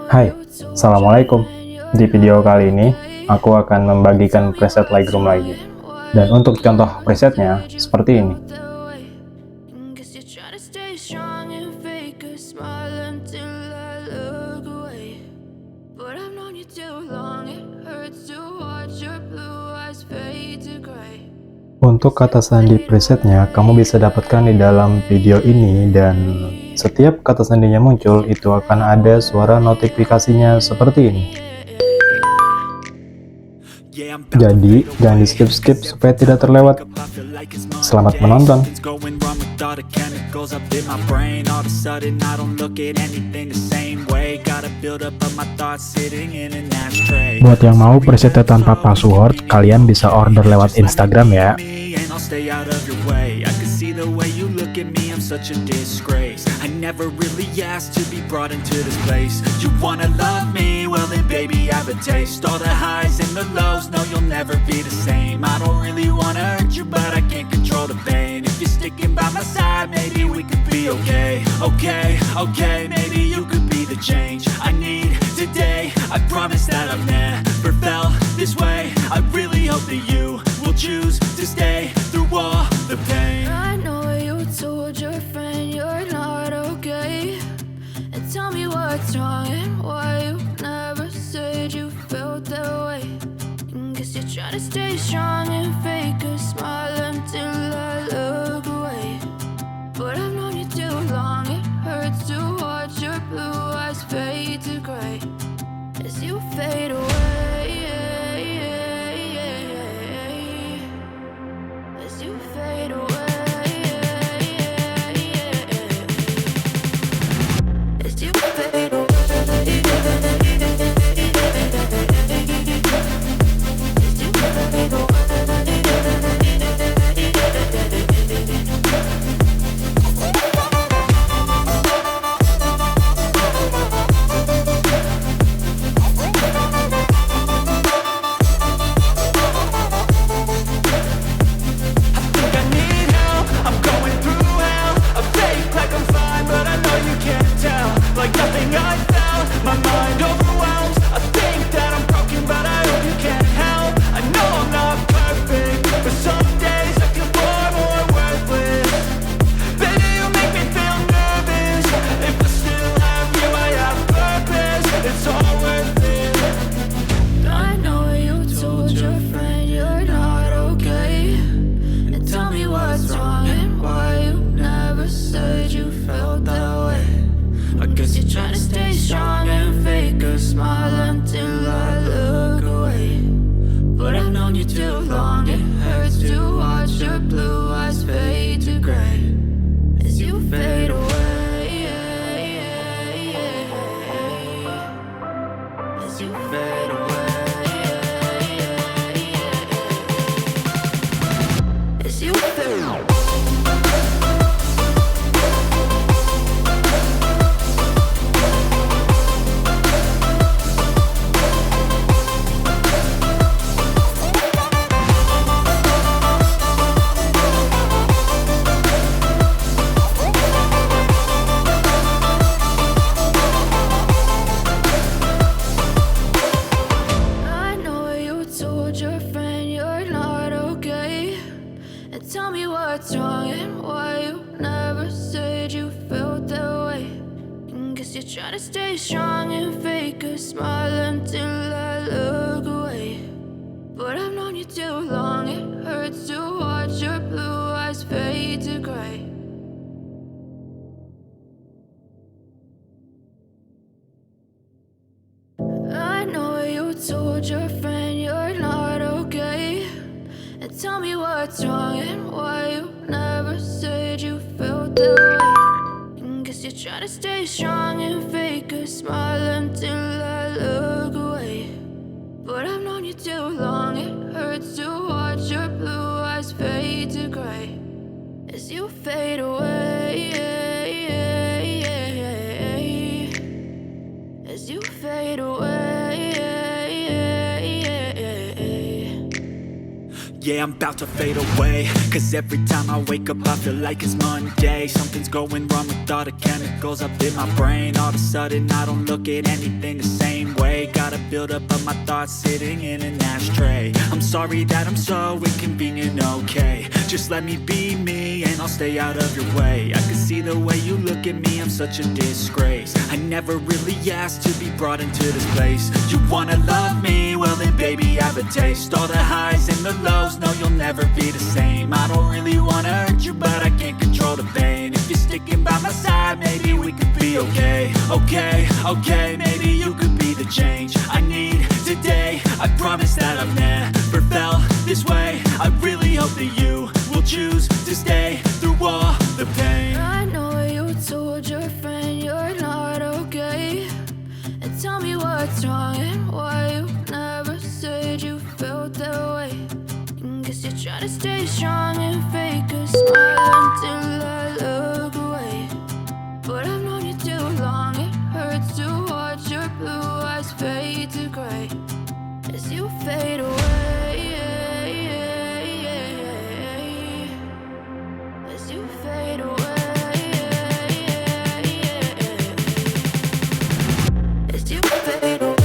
Hai, Assalamualaikum. Di video kali ini, aku akan membagikan preset Lightroom lagi. Dan untuk contoh presetnya, seperti ini. Untuk kata sandi presetnya, kamu bisa dapatkan di dalam video ini, dan setiap kata sandinya muncul, itu akan ada suara notifikasinya seperti ini. Jadi, jangan di-skip-skip supaya tidak terlewat. Selamat menonton! Buat yang mau presetnya tanpa password, kalian bisa order lewat Instagram ya. Such a disgrace. I never really asked to be brought into this place. You wanna love me? Well then baby I have a taste. All the highs and the lows, no you'll never be the same. I don't really wanna hurt you but I can't control the pain. If you're sticking by my side, maybe we could be okay. Okay, maybe you could be the change I need today. I promise that I've never felt this way. I really hope that you will choose to stay through all the pain. I know you told your friend you're not okay, and tell me what's wrong and why you never said you felt that way. Guess you're trying to stay strong and fake a smile until I look away. But I've known you too long, it hurts to watch your blue eyes fade to gray as you fade away. As you fade away. Tell me what's wrong and why you never said you felt that way. Guess you're trying to stay strong and fake a smile until I look away. But I've known you too long, it hurts to watch your blue eyes fade to gray. I know you told your friend you're not okay, and tell me what's wrong and why you never said you felt that way. Guess you're trying to stay strong and fake a smile until I look away. But I've known you too long, it hurts to watch your blue eyes fade to gray as you fade away. As you fade away. Yeah, I'm about to fade away, cause every time I wake up I feel like it's Monday. Something's going wrong with all the chemicals up in my brain. All of a sudden I don't look at anything the same way. Gotta build up of my thoughts sitting in an ashtray. I'm sorry that I'm so inconvenient, okay. Just let me be me and I'll stay out of your way. I can see the way you look at me, I'm such a disgrace. I never really asked to be brought into this place. You wanna love me? Well then baby, have a taste. All the highs and the lows, no you'll never be the same. I don't really wanna hurt you, but I can't control the pain. If you're sticking by my side, maybe we could be okay. Okay, maybe you could be the change I need today. I promise that I've never felt this way. I really hope that you will choose to stay through all the pain. I know you told your friend you're not okay, and tell me what's wrong and why you never said you felt that way. Guess you're trying to stay strong and fake a smile until I look away. But I've known you too long, it hurts to watch your blue eyes fade to gray as you fade away. As you fade away. As you fade away.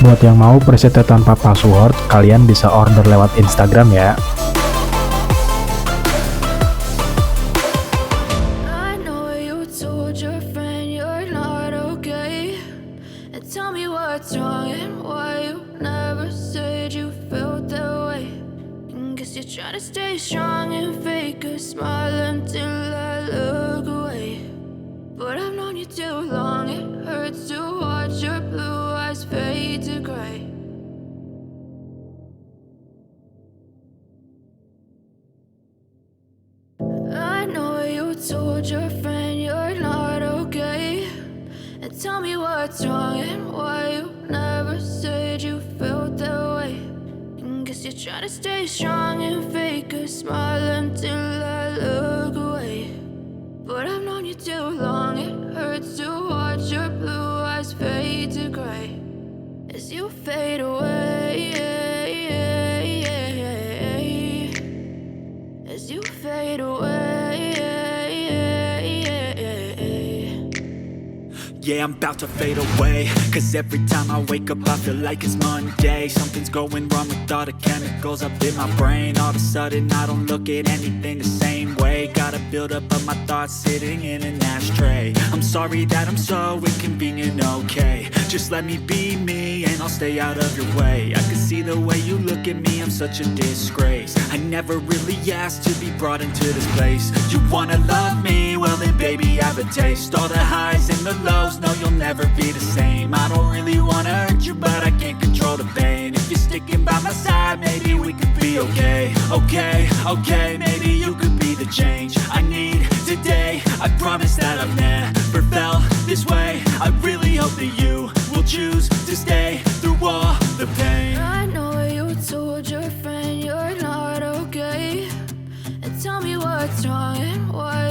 Buat yang mau presetnya tanpa password, kalian bisa order lewat Instagram ya. I know you told your friend you're not okay, and tell me what's wrong and why you never said you felt that way. Guess you're trying to stay strong and fake a smile until I look away. But I've known you too long, it hurts to watch your blue eyes fade to gray. I know you told your friend you're not okay, and tell me what's wrong and why you never said you felt that way. Guess you're trying to stay strong and fake a smile until I look away. But I've known you too long, it hurts to watch your blue eyes fade to gray as you fade away. As you fade away. Yeah, I'm about to fade away, cause every time I wake up I feel like it's Monday. Something's going wrong with all the chemicals up in my brain. All of a sudden I don't look at anything the same way. Gotta build up of my thoughts sitting in an ashtray. I'm sorry that I'm so inconvenient, okay. Just let me be me and I'll stay out of your way. I can see the way you look at me, I'm such a disgrace. I never really asked to be brought into this place. You wanna love me? Well then baby, have a taste. All the highs and the lows, no you'll never be the same. I don't really wanna hurt you, but I can't control the pain. If you're sticking by my side, maybe we could be okay. Okay, maybe you could be the change I need today. I promise that I've never felt this way. I really hope that you will choose to stay through all the pain. I know you told your friend you're not okay, and tell me what's wrong and why